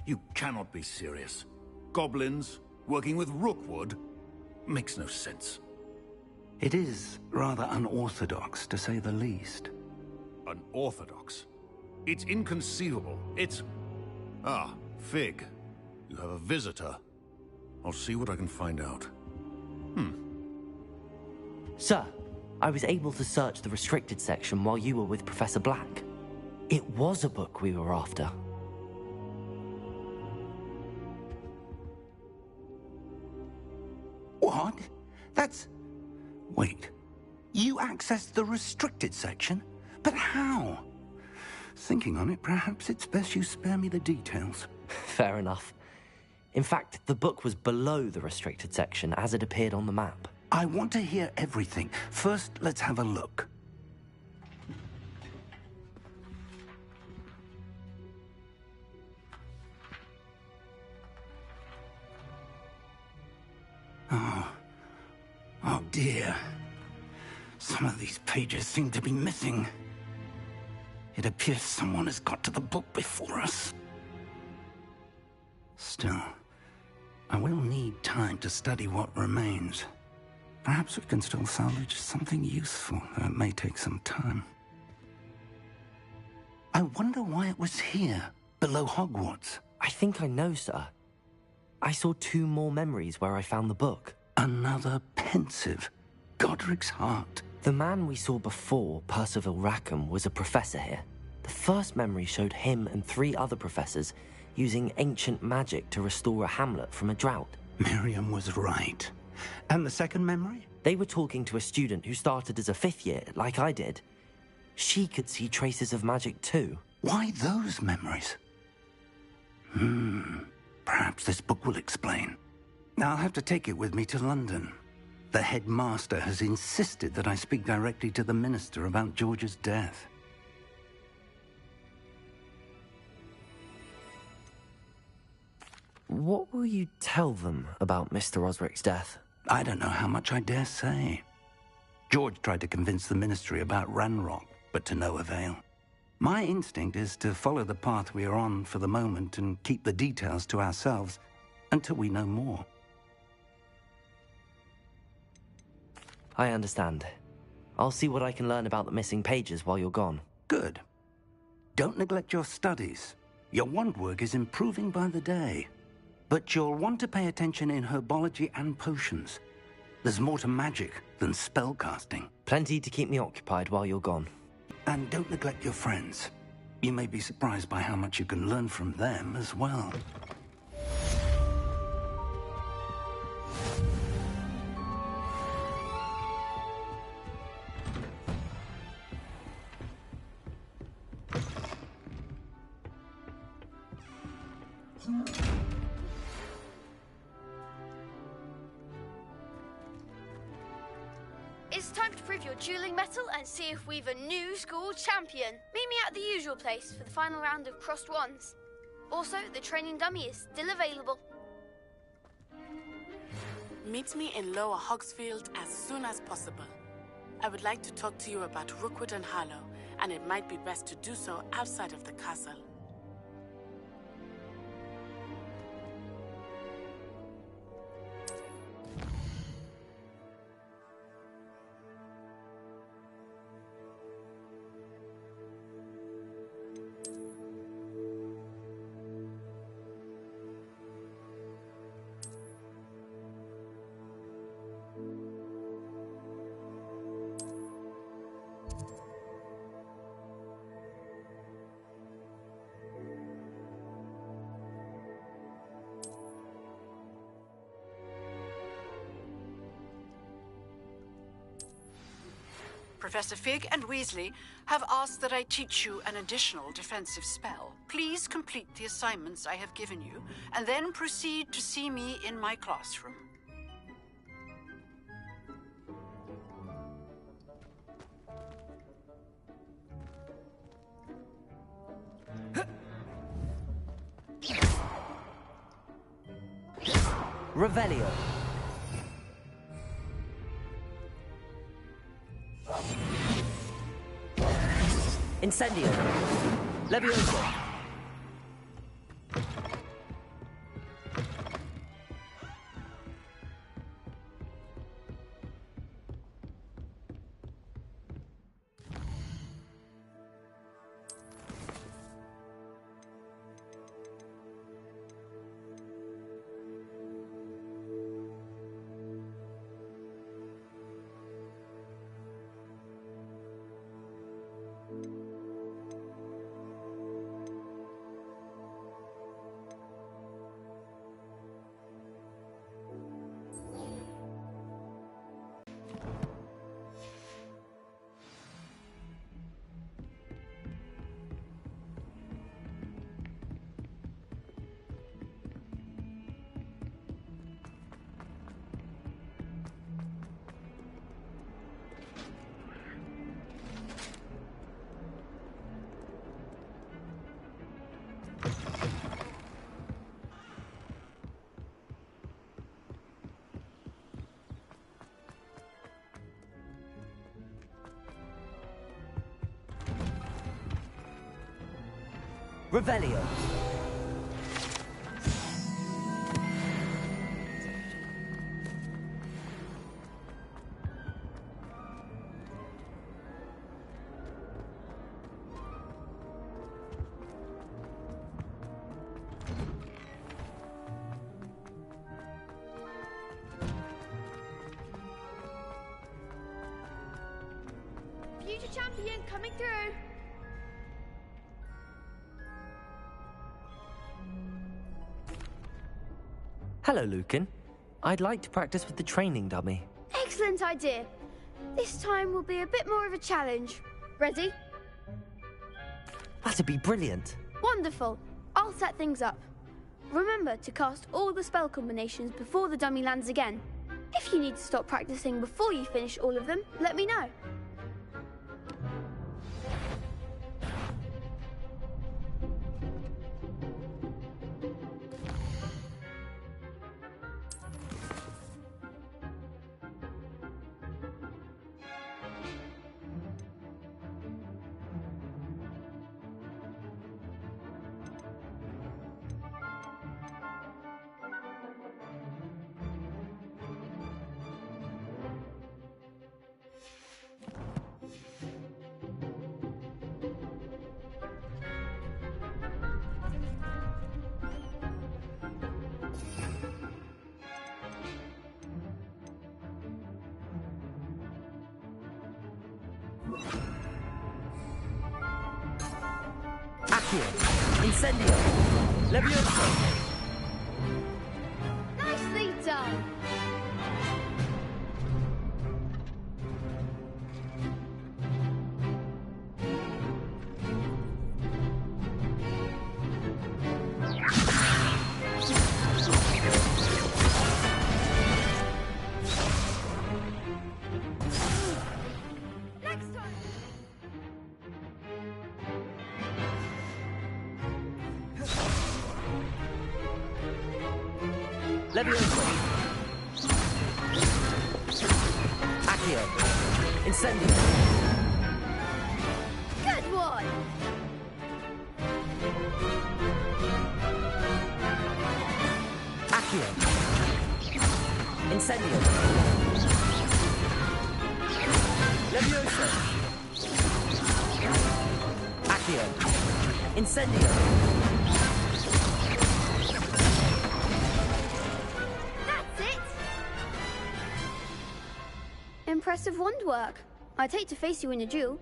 You cannot be serious. Goblins, working with Rookwood? Makes no sense. It is rather unorthodox, to say the least. Unorthodox? It's inconceivable. It's... Ah, Fig. You have a visitor. I'll see what I can find out. Sir, I was able to search the restricted section while you were with Professor Black. It was a book we were after. What? That's... Wait. You accessed the restricted section? But how? Thinking on it, perhaps it's best you spare me the details. Fair enough. In fact, the book was below the restricted section as it appeared on the map. I want to hear everything. First, let's have a look. Oh dear. Some of these pages seem to be missing. It appears someone has got to the book before us. Still, I will need time to study what remains. Perhaps we can still salvage something useful, though it may take some time. I wonder why it was here, below Hogwarts. I think I know, sir. I saw 2 more memories where I found the book. Another pensive. Godric's heart. The man we saw before, Percival Rackham, was a professor here. The first memory showed him and 3 other professors using ancient magic to restore a hamlet from a drought. Miriam was right. And the second memory? They were talking to a student who started as a 5th year, like I did. She could see traces of magic too. Why those memories? Perhaps this book will explain. I'll have to take it with me to London. The headmaster has insisted that I speak directly to the minister about George's death. What will you tell them about Mr. Osric's death? I don't know how much I dare say. George tried to convince the ministry about Ranrock, but to no avail. My instinct is to follow the path we are on for the moment and keep the details to ourselves until we know more. I understand. I'll see what I can learn about the missing pages while you're gone. Good. Don't neglect your studies. Your wand work is improving by the day. But you'll want to pay attention in herbology and potions. There's more to magic than spellcasting. Plenty to keep me occupied while you're gone. And don't neglect your friends. You may be surprised by how much you can learn from them as well. It's time to prove your dueling mettle and see if we've a new school champion. Meet me at the usual place for the final round of crossed wands. Also, the training dummy is still available. Meet me in Lower Hogsfield as soon as possible. I would like to talk to you about Rookwood and Harlow, and it might be best to do so outside of the castle. Professor Fig and Weasley have asked that I teach you an additional defensive spell. Please complete the assignments I have given you, and then proceed to see me in my classroom. Revelio. Incendio. Levioso. Revelio. Future champion coming through. Hello, Lucan. I'd like to practice with the training dummy. Excellent idea. This time will be a bit more of a challenge. Ready? That'd be brilliant. Wonderful. I'll set things up. Remember to cast all the spell combinations before the dummy lands again. If you need to stop practicing before you finish all of them, let me know. Accio. Incendio. Levioso. Nicely done. Next time. Levioso. Accio. Incendio. Good one. Accio. Incendio. Levioso. Accio. Incendio. That's it. Impressive wand work. I'd hate to face you in a duel.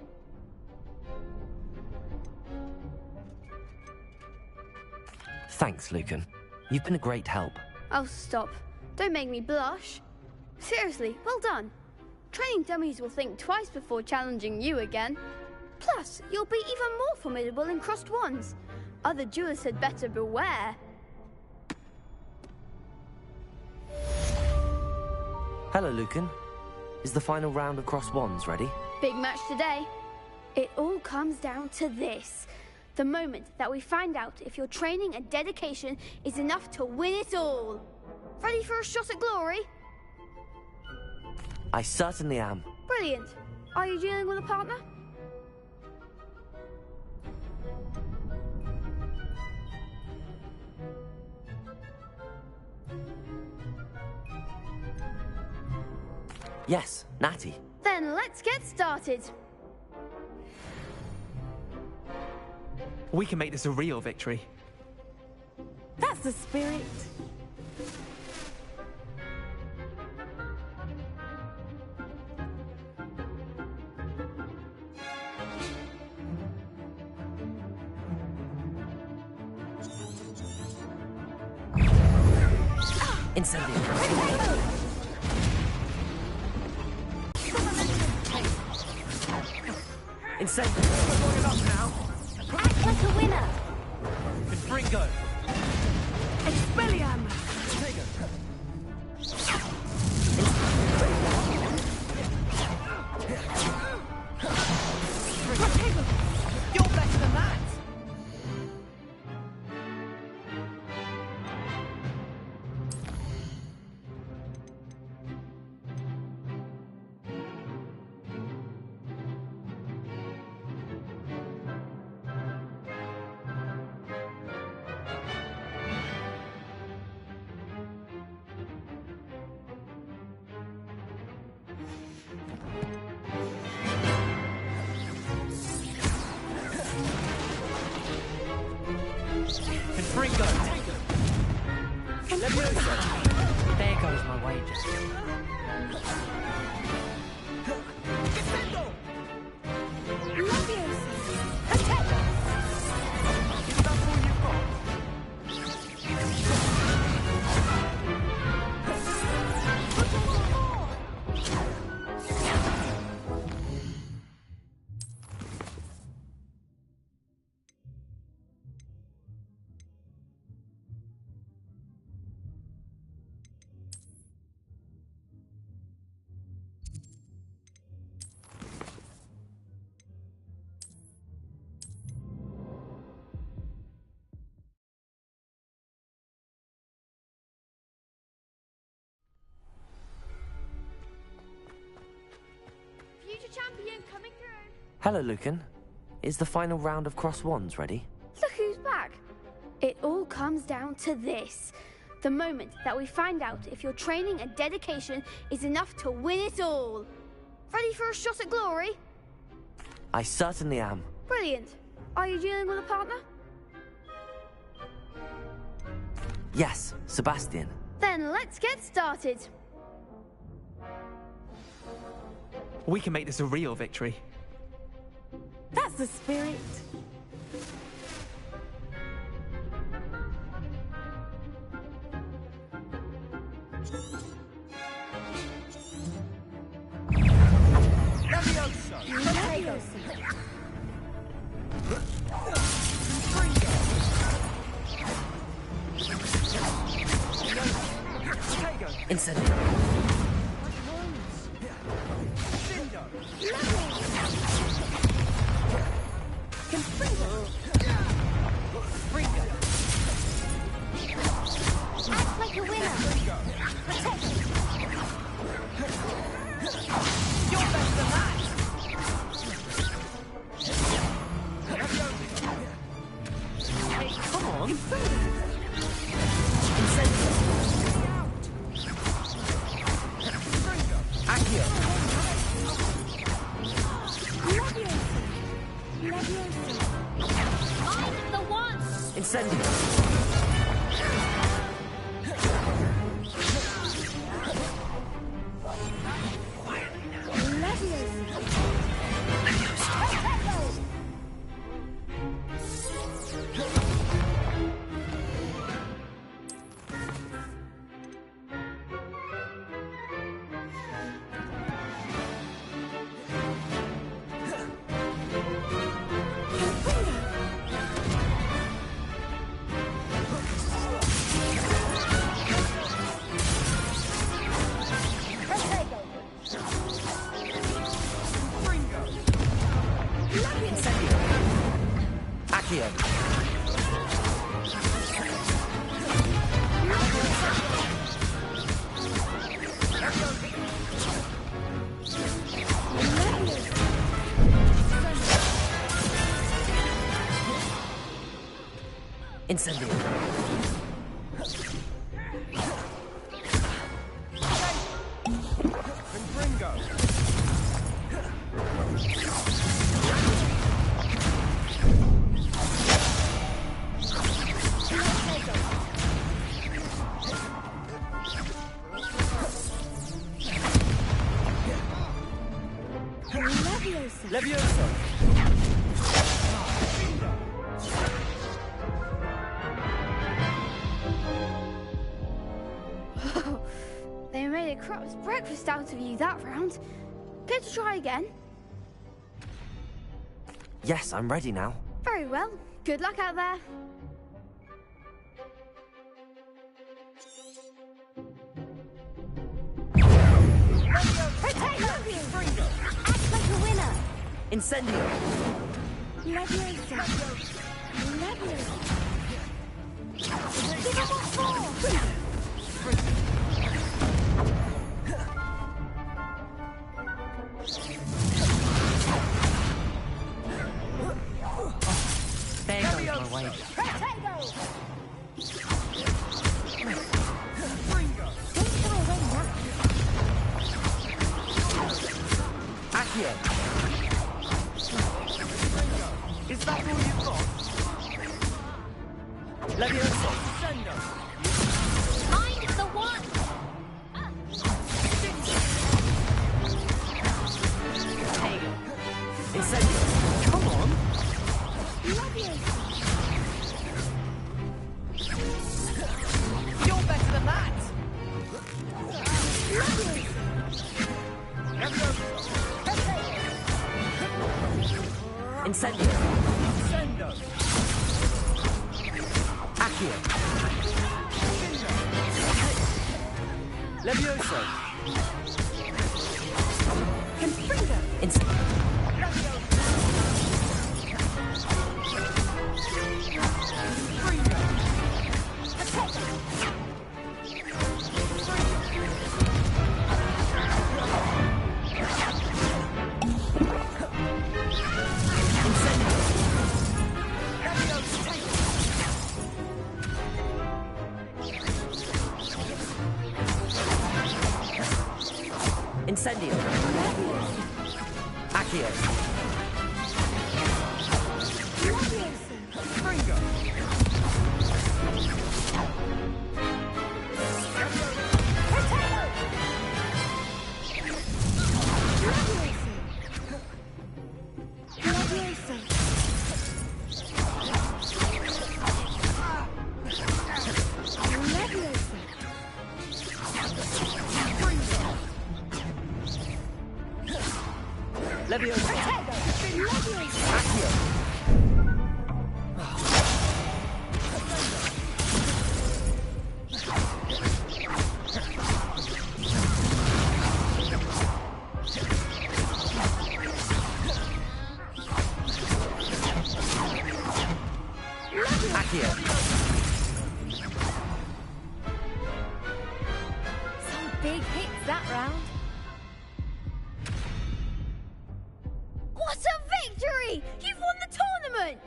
Thanks, Lucan. You've been a great help. Oh, stop. Don't make me blush. Seriously, well done. Training dummies will think twice before challenging you again. Plus, you'll be even more formidable in crossed wands. Other duelists had better beware. Hello, Lucan. Is the final round of crossed wands ready? Big match today. It all comes down to this. The moment that we find out if your training and dedication is enough to win it all. Ready for a shot at glory? I certainly am. Brilliant. Are you dealing with a partner? Yes, Natty. Then let's get started. We can make this a real victory. That's the spirit. Incendio. Incendio. Long enough now. Act like a winner. Confringo. Expelliarm! You're better than that. There goes my wager. Champion coming through. Hello, Lucan. Is the final round of Cross Wands ready? Look who's back. It all comes down to this. The moment that we find out if your training and dedication is enough to win it all. Ready for a shot at glory? I certainly am. Brilliant. Are you dealing with a partner? Yes, Sebastian. Then let's get started. We can make this a real victory. That's the spirit. Incendio. Act like a winner. Protect me. You're better than that. Hey, come on. Accio. Mind the once. Incendio. Incendio. Levioso. They made a crap's breakfast out of you that round. Care to try again? Yes, I'm ready now. Very well. Good luck out there. Protect Act like a winner. Incendio. Leviosa. Leviosa. Give up what for? There goes my wager. Potato! Accio. Is that all you've got? Levioso. Sendo. Mind Incendio. Sendo. Accio. Levioso. Confringo. Incendio. Accio. Fringo. Levioso. Accio. Accio. Some big hits that round. What a victory! You've won the tournament!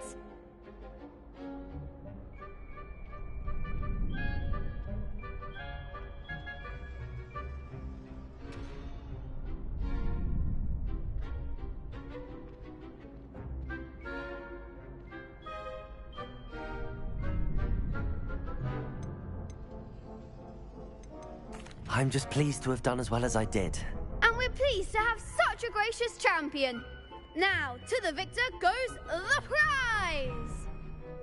I'm just pleased to have done as well as I did. And we're pleased to have such a gracious champion. Now, to the victor goes the prize!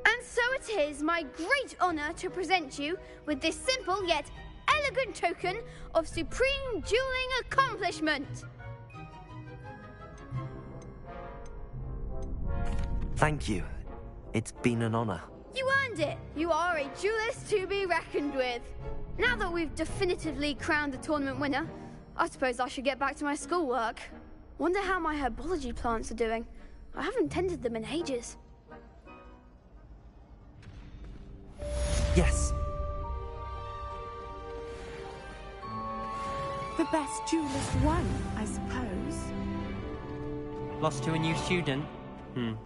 And so it is my great honour to present you with this simple yet elegant token of supreme dueling accomplishment. Thank you. It's been an honour. You earned it. You are a duelist to be reckoned with. Now that we've definitively crowned the tournament winner, I suppose I should get back to my schoolwork. Wonder how my herbology plants are doing. I haven't tended them in ages. Yes. The best duelist won, I suppose. Lost to a new student?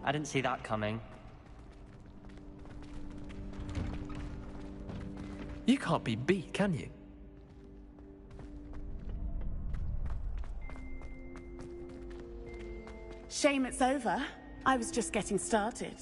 I didn't see that coming. You can't be beat, can you? Shame it's over. I was just getting started.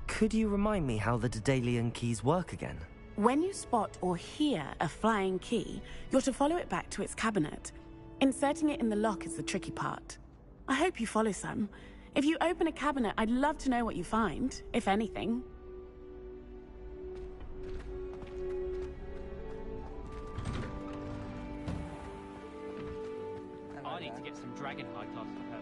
Could you remind me how the Daedalian keys work again? When you spot or hear a flying key, you're to follow it back to its cabinet. Inserting it in the lock is the tricky part. I hope you follow some. If you open a cabinet, I'd love to know what you find, if anything. I need to get some dragon high class for her.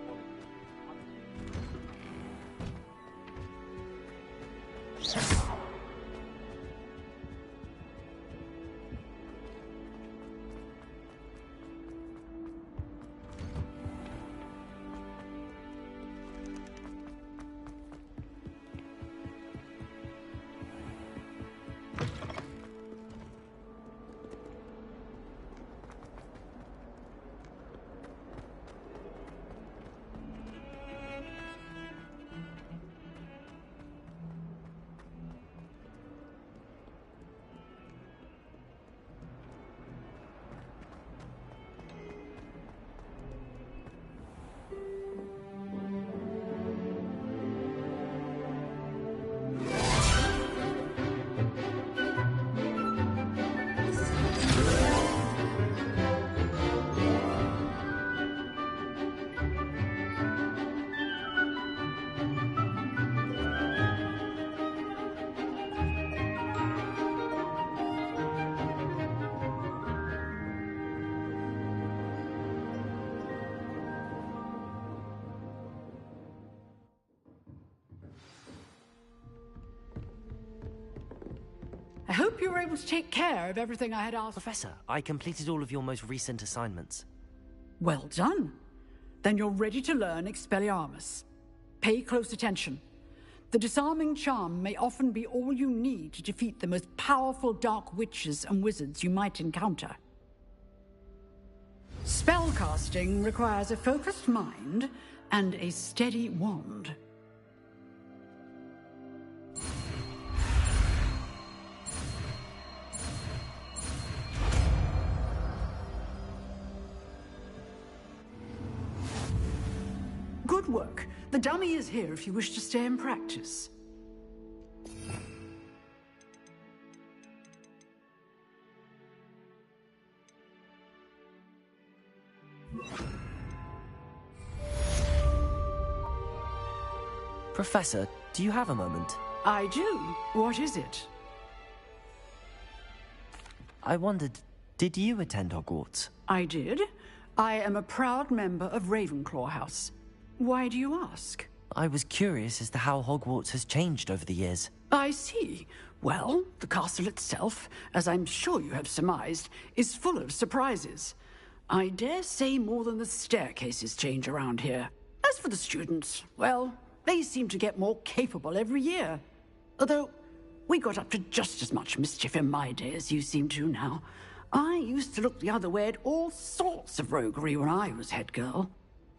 I hope you were able to take care of everything I had asked. Professor, I completed all of your most recent assignments. Well done. Then you're ready to learn Expelliarmus. Pay close attention. The disarming charm may often be all you need to defeat the most powerful dark witches and wizards you might encounter. Spellcasting requires a focused mind and a steady wand. Good work. The dummy is here if you wish to stay and practice. Professor, do you have a moment? I do. What is it? I wondered, did you attend Hogwarts? I did. I am a proud member of Ravenclaw House. Why do you ask? I was curious as to how Hogwarts has changed over the years. I see. Well, the castle itself, as I'm sure you have surmised, is full of surprises. I dare say more than the staircases change around here. As for the students, well, they seem to get more capable every year. Although, we got up to just as much mischief in my day as you seem to now. I used to look the other way at all sorts of roguery when I was head girl.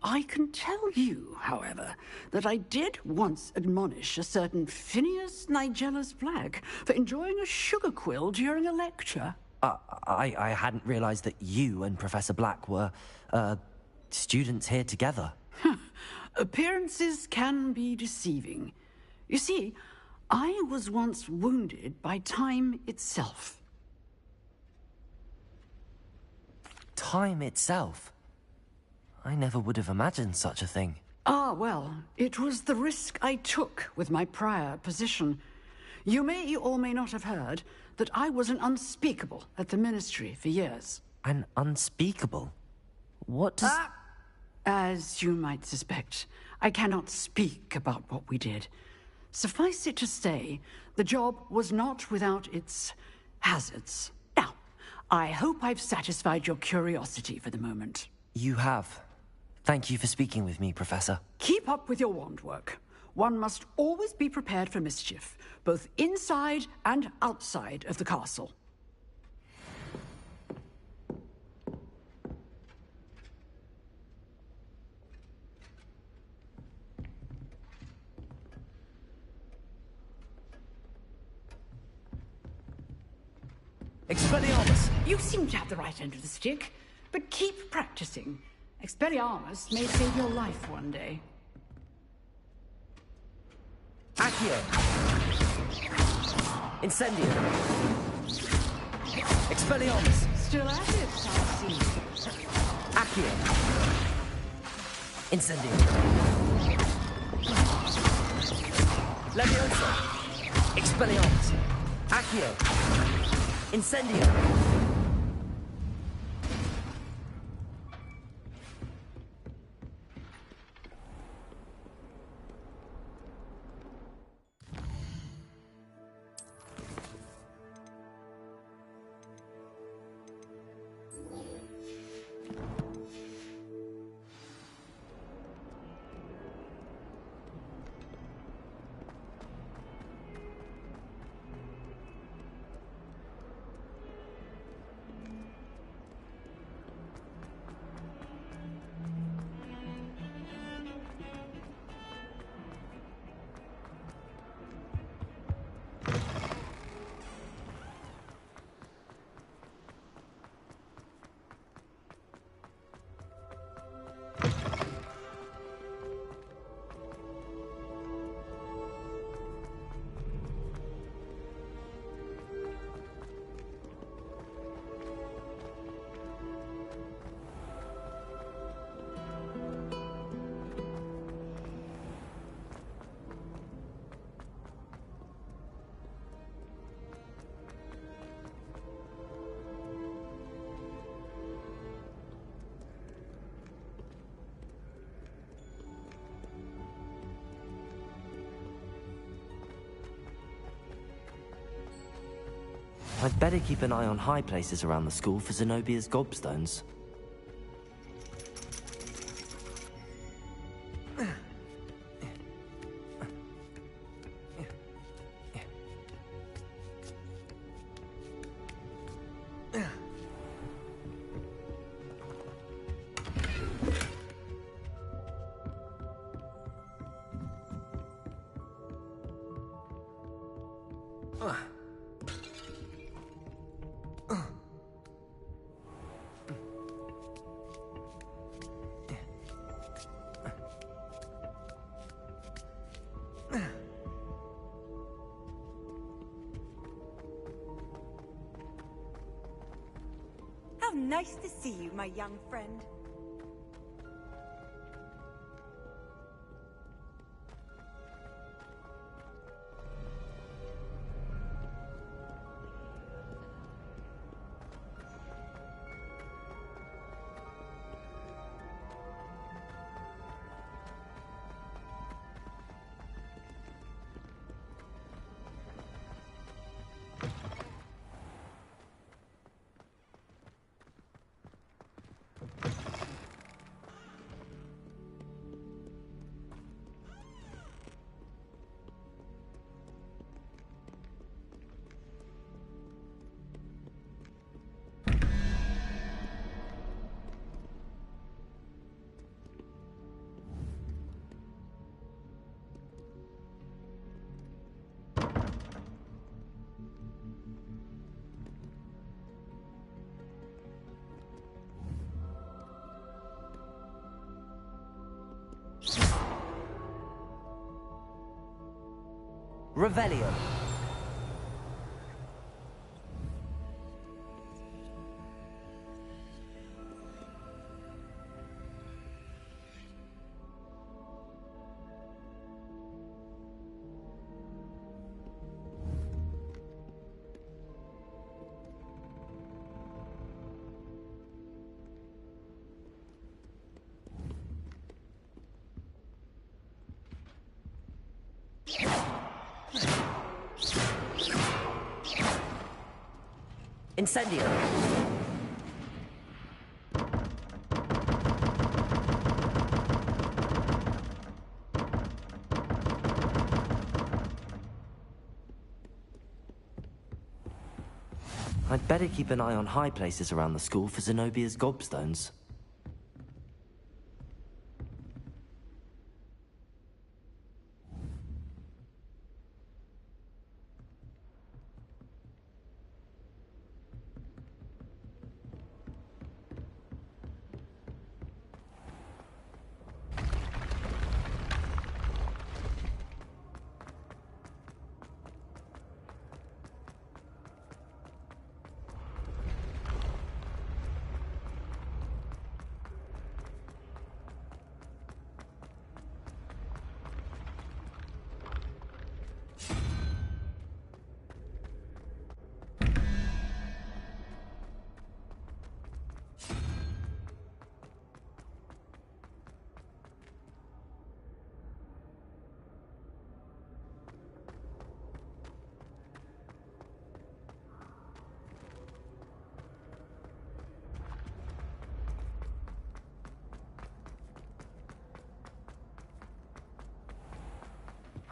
I can tell you, however, that I did once admonish a certain Phineas Nigella's Black for enjoying a sugar quill during a lecture. I hadn't realized that you and Professor Black were, students here together. Appearances can be deceiving. You see, I was once wounded by time itself. Time itself? I never would have imagined such a thing. Ah, well, it was the risk I took with my prior position. You may or may not have heard that I was an unspeakable at the Ministry for years. An unspeakable? What does... As you might suspect, I cannot speak about what we did. Suffice it to say, the job was not without its hazards. Now, I hope I've satisfied your curiosity for the moment. You have. Thank you for speaking with me, Professor. Keep up with your wand work. One must always be prepared for mischief, both inside and outside of the castle. Expelliarmus! You seem to have the right end of the stick, but keep practicing. Expelliarmus may save your life one day. Accio! Incendio! Expelliarmus! Still at it, I see. Accio! Incendio! Leviosa! Expelliarmus! Accio! Incendio! I'd better keep an eye on high places around the school for Zenobia's gobstones. How nice to see you, my young friend. Revelio. Incendio. I'd better keep an eye on high places around the school for Zenobia's gobstones.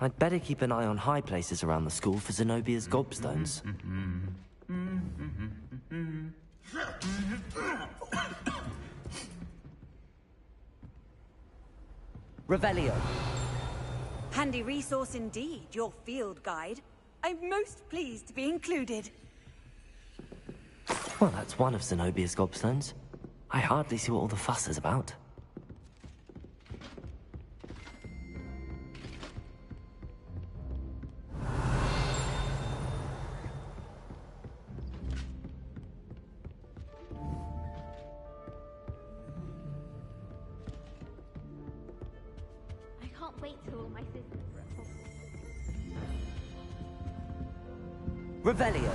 I'd better keep an eye on high places around the school for Zenobia's gobstones. Revelio. Handy resource indeed, your field guide. I'm most pleased to be included. Well, that's one of Zenobia's gobstones. I hardly see what all the fuss is about. Wait till all my sisters are at Hogwarts. Revelio.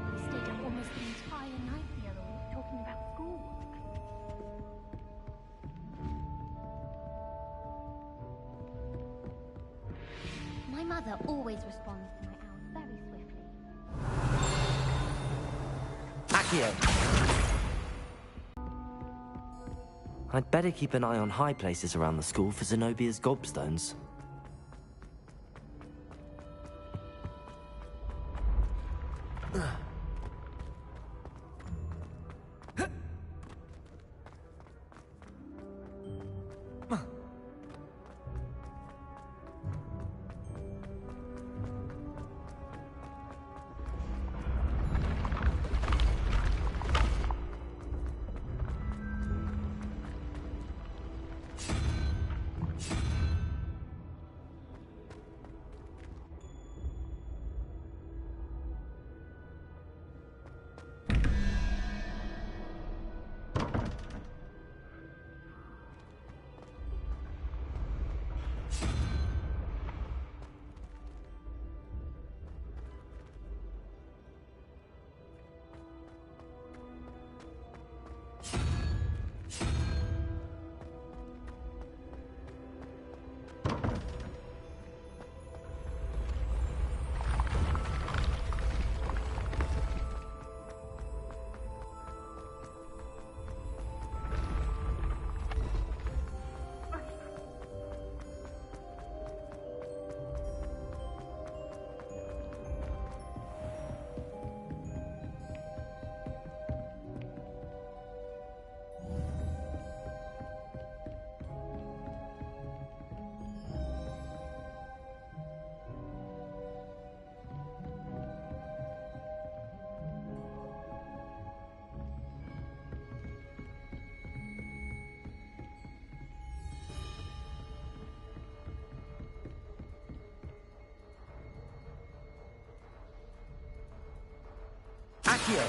I stayed up almost the entire night. My mother always responds to my owls very swiftly. Accio! I'd better keep an eye on high places around the school for Zenobia's gobstones. Accio!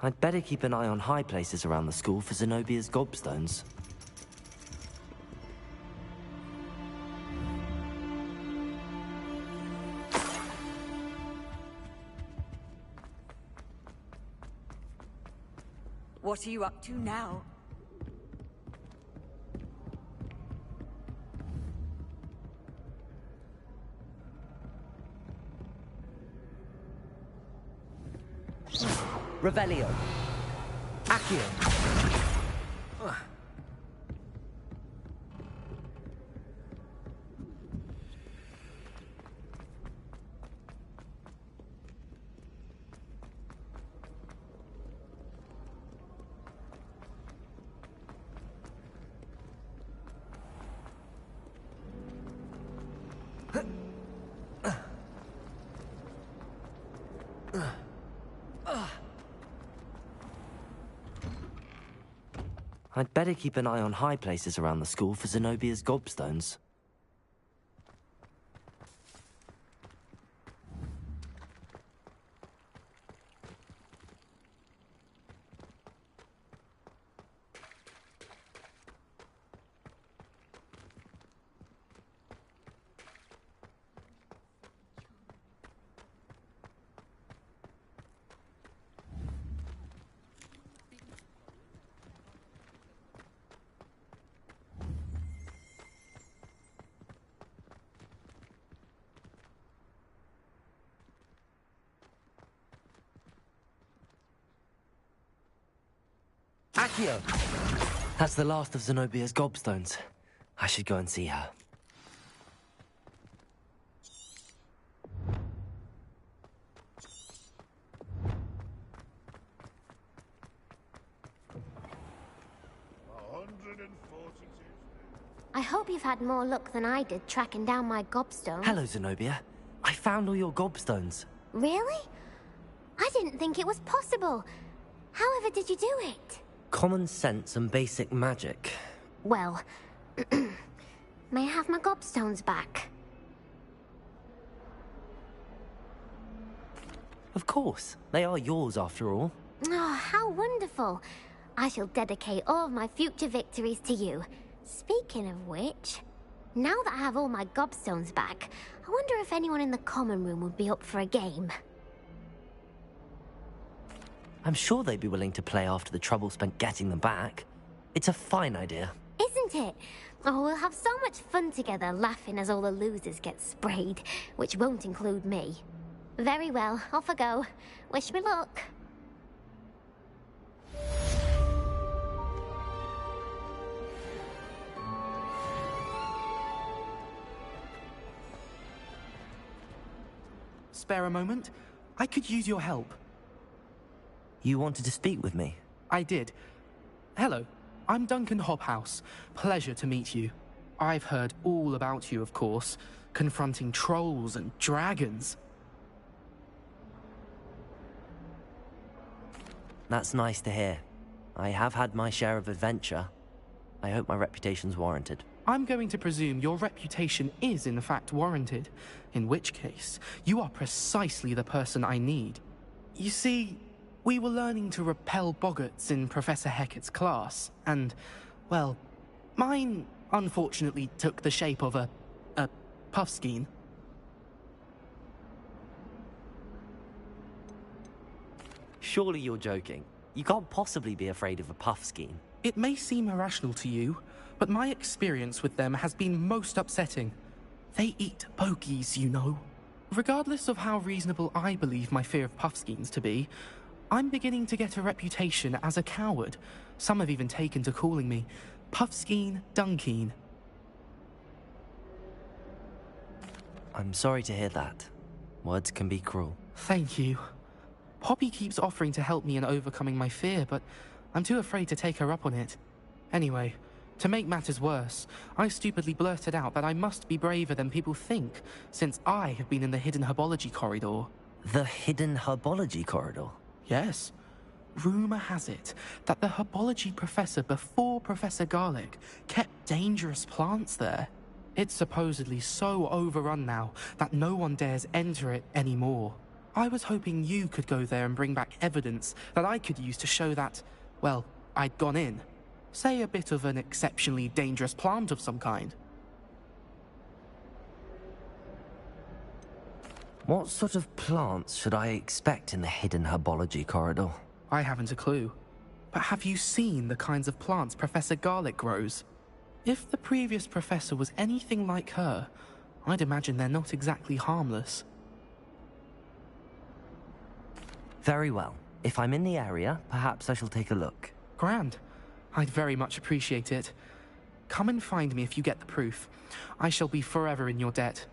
I'd better keep an eye on high places around the school for Zenobia's gobstones. What are you up to now? Revelio. Accio. I'd better keep an eye on high places around the school for Zenobia's gobstones. Accio! That's the last of Zenobia's gobstones. I should go and see her. I hope you've had more luck than I did tracking down my gobstone. Hello, Zenobia. I found all your gobstones. Really? I didn't think it was possible. However did you do it? Common sense and basic magic. Well, may I have my gobstones back? Of course, they are yours after all. Oh, how wonderful. I shall dedicate all of my future victories to you. Speaking of which, now that I have all my gobstones back, I wonder if anyone in the common room would be up for a game. I'm sure they'd be willing to play after the trouble spent getting them back. It's a fine idea. Isn't it? Oh, we'll have so much fun together laughing as all the losers get sprayed, which won't include me. Very well, off I go. Wish me luck. Spare a moment? I could use your help. You wanted to speak with me? I did. Hello, I'm Duncan Hobhouse. Pleasure to meet you. I've heard all about you, of course, confronting trolls and dragons. That's nice to hear. I have had my share of adventure. I hope my reputation's warranted. I'm going to presume your reputation is in fact warranted, in which case, you are precisely the person I need. You see, we were learning to repel boggarts in Professor Hecat's class, and, well, mine unfortunately took the shape of a puffskein. Surely you're joking. You can't possibly be afraid of a puffskein. It may seem irrational to you, but my experience with them has been most upsetting. They eat bogies, you know. Regardless of how reasonable I believe my fear of puffskeins to be, I'm beginning to get a reputation as a coward. Some have even taken to calling me Puffskein Dunkeen. I'm sorry to hear that. Words can be cruel. Thank you. Poppy keeps offering to help me in overcoming my fear, but I'm too afraid to take her up on it. Anyway, to make matters worse, I stupidly blurted out that I must be braver than people think, since I have been in the hidden herbology corridor. The hidden herbology corridor? Yes. Rumor has it that the herbology professor before Professor Garlic kept dangerous plants there. It's supposedly so overrun now that no one dares enter it anymore. I was hoping you could go there and bring back evidence that I could use to show that, well, I'd gone in. Say a bit of an exceptionally dangerous plant of some kind. What sort of plants should I expect in the hidden herbology corridor? I haven't a clue. But have you seen the kinds of plants Professor Garlic grows? If the previous professor was anything like her, I'd imagine they're not exactly harmless. Very well. If I'm in the area, perhaps I shall take a look. Grand. I'd very much appreciate it. Come and find me if you get the proof. I shall be forever in your debt.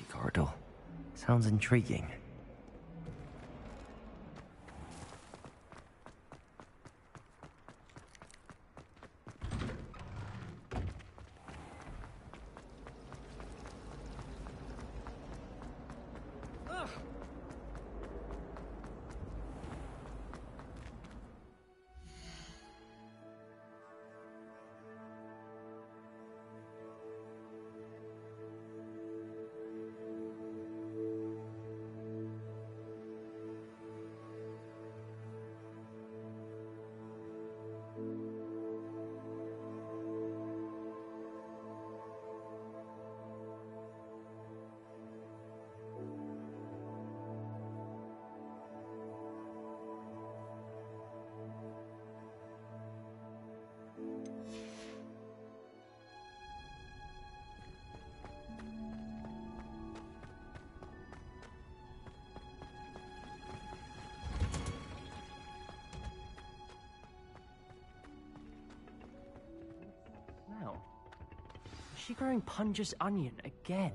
Corridor. Sounds intriguing. Is she growing Punja's onion again?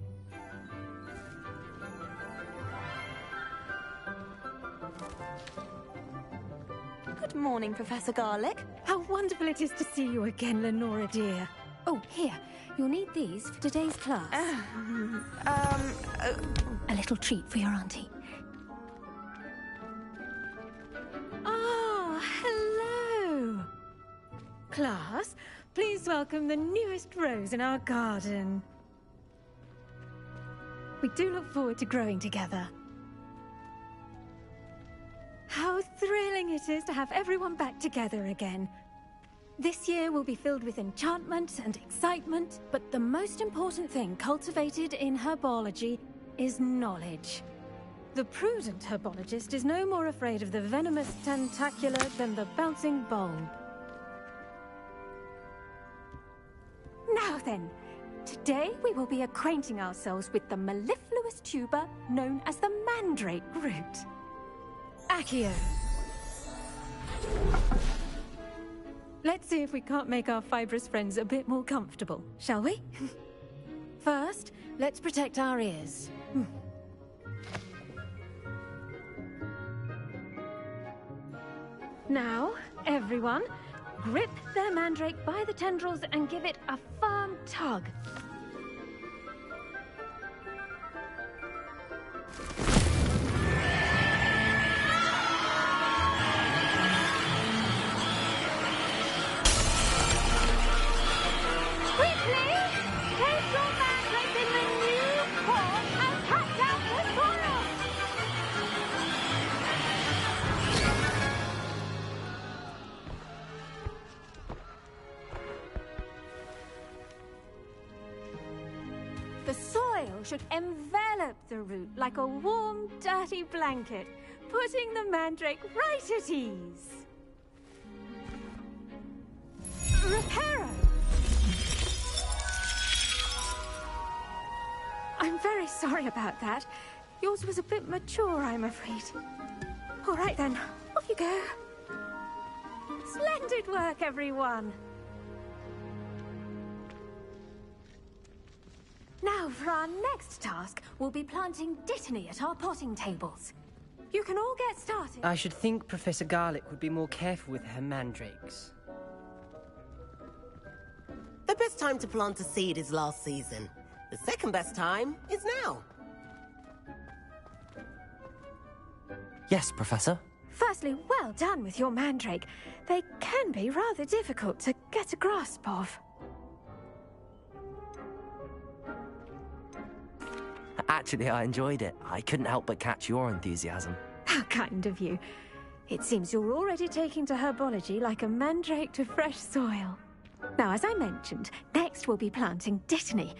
Good morning, Professor Garlic. How wonderful it is to see you again, Lenora dear. Oh, here. You'll need these for today's class. A little treat for your auntie. Ah, hello. Class, please welcome the newest rose in our garden. We do look forward to growing together. How thrilling it is to have everyone back together again. This year will be filled with enchantment and excitement, but the most important thing cultivated in herbology is knowledge. The prudent herbologist is no more afraid of the venomous tentacular than the bouncing bulb. Now then, today we will be acquainting ourselves with the mellifluous tuber known as the mandrake root. Accio. Let's see if we can't make our fibrous friends a bit more comfortable, shall we? First, let's protect our ears. Now, everyone, grip their mandrake by the tendrils and give it a firm tug. The soil should envelop the root like a warm, dirty blanket, putting the mandrake right at ease. Reparo! I'm very sorry about that. Yours was a bit mature, I'm afraid. All right then, off you go. Splendid work, everyone. Now So for our next task, we'll be planting Dittany at our potting tables. You can all get started. I should think Professor Garlick would be more careful with her mandrakes. The best time to plant a seed is last season. The second best time is now. Yes, Professor. Firstly, well done with your mandrake. They can be rather difficult to get a grasp of. Actually, I enjoyed it. I couldn't help but catch your enthusiasm. How kind of you. It seems you're already taking to herbology like a mandrake to fresh soil. Now, as I mentioned, next we'll be planting Dittany.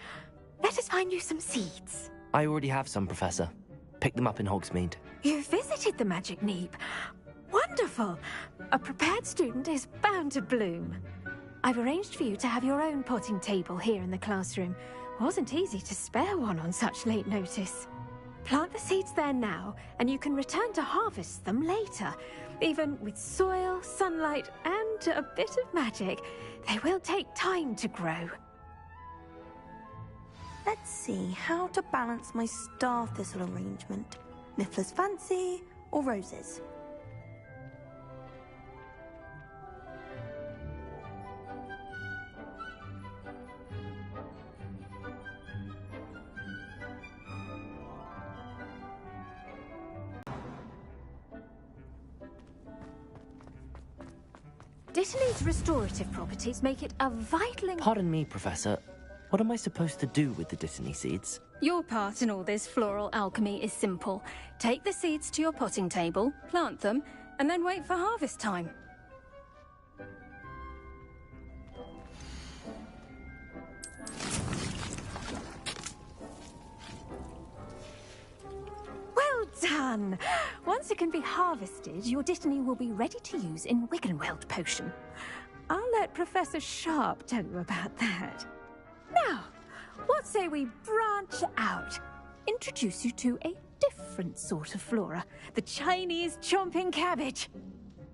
Let us find you some seeds. I already have some, Professor. Picked them up in Hogsmeade. You visited the Magic Neep. Wonderful! A prepared student is bound to bloom. I've arranged for you to have your own potting table here in the classroom. Wasn't easy to spare one on such late notice. Plant the seeds there now, and you can return to harvest them later. Even with soil, sunlight, and a bit of magic, they will take time to grow. Let's see how to balance my star thistle arrangement. Niffler's fancy or roses? Dittany's restorative properties make it a vital... Pardon me, Professor. What am I supposed to do with the Dittany seeds? Your part in all this floral alchemy is simple. Take the seeds to your potting table, plant them, and then wait for harvest time. Well done! Once it can be harvested, your Dittany will be ready to use in Wiggenweld potion. I'll let Professor Sharp tell you about that. Now, what say we branch out? Introduce you to a different sort of flora, the Chinese chomping cabbage.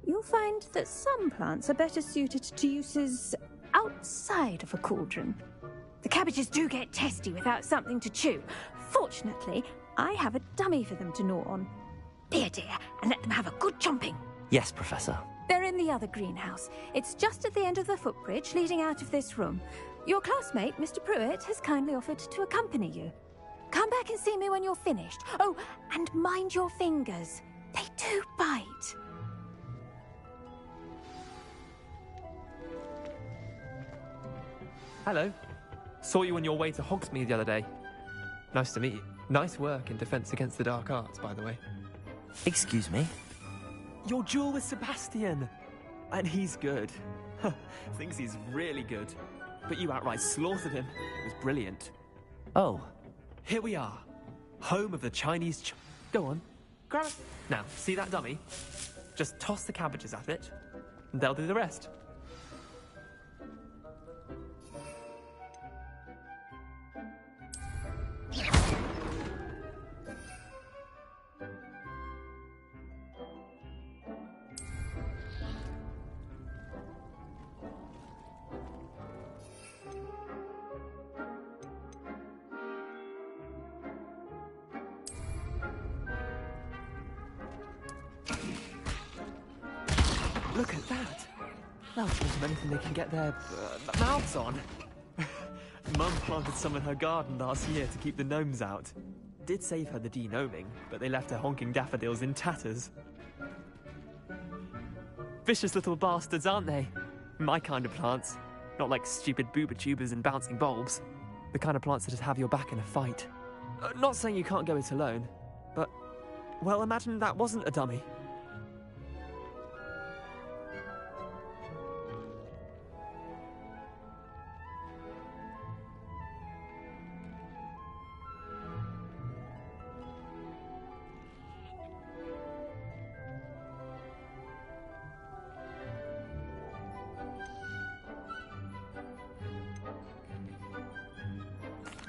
You'll find that some plants are better suited to uses outside of a cauldron. The cabbages do get testy without something to chew. Fortunately, I have a dummy for them to gnaw on. Here, dear, and let them have a good chomping. Yes, Professor. They're in the other greenhouse. It's just at the end of the footbridge leading out of this room. Your classmate, Mr. Pruitt, has kindly offered to accompany you. Come back and see me when you're finished. Oh, and mind your fingers. They do bite. Hello. Saw you on your way to Hogsmeade the other day. Nice to meet you. Nice work in Defense Against the Dark Arts, by the way. Excuse me? Your duel with Sebastian! And he's good. Thinks he's really good. But you outright slaughtered him. It was brilliant. Oh. Here we are. Home of the Chinese Go on. Grab it. Now, see that dummy? Just toss the cabbages at it, and they'll do the rest. Look at that! They'll think of anything they can get their mouths on. Mum planted some in her garden last year to keep the gnomes out. Did save her the de-gnoming, but they left her honking daffodils in tatters. Vicious little bastards, aren't they? My kind of plants. Not like stupid booba tubers and bouncing bulbs. The kind of plants that just have your back in a fight. Not saying you can't go it alone, but... well, imagine that wasn't a dummy.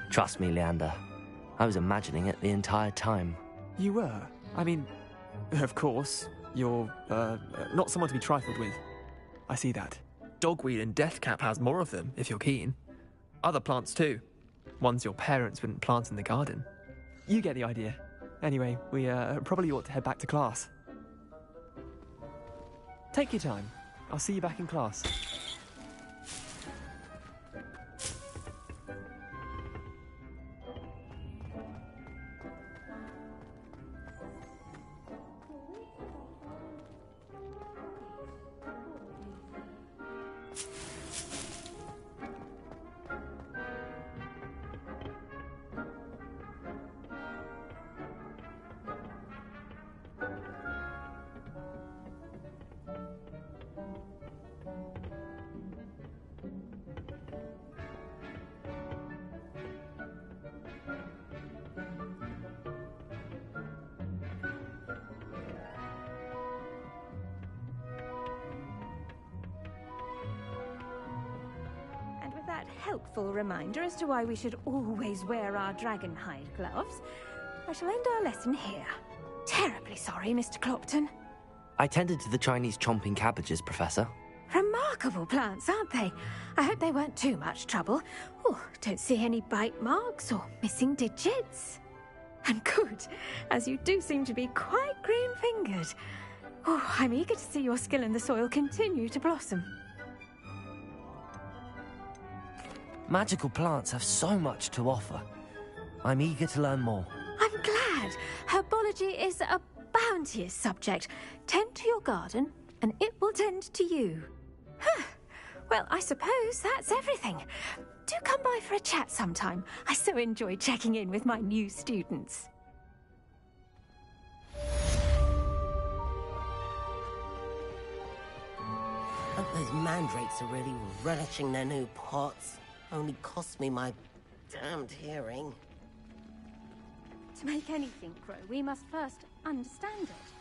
Trust me, Leander. I was imagining it the entire time. You were? I mean, of course, you're, not someone to be trifled with. I see that. Dogweed and Deathcap has more of them, if you're keen. Other plants, too. Ones your parents wouldn't plant in the garden. You get the idea. Anyway, we probably ought to head back to class. Take your time. I'll see you back in class. Helpful reminder as to why we should always wear our dragon hide gloves, I shall end our lesson here. Terribly sorry, Mr. Clopton. I tended to the Chinese chomping cabbages, Professor. Remarkable plants, aren't they? I hope they weren't too much trouble. Oh, don't see any bite marks or missing digits. And good, as you do seem to be quite green-fingered. Oh, I'm eager to see your skill in the soil continue to blossom. Magical plants have so much to offer. I'm eager to learn more. I'm glad. Herbology is a bounteous subject. Tend to your garden, and it will tend to you. Huh. Well, I suppose that's everything. Do come by for a chat sometime. I so enjoy checking in with my new students. Hope those mandrakes are really relishing their new pots. Only cost me my damned hearing. To make anything grow, we must first understand it.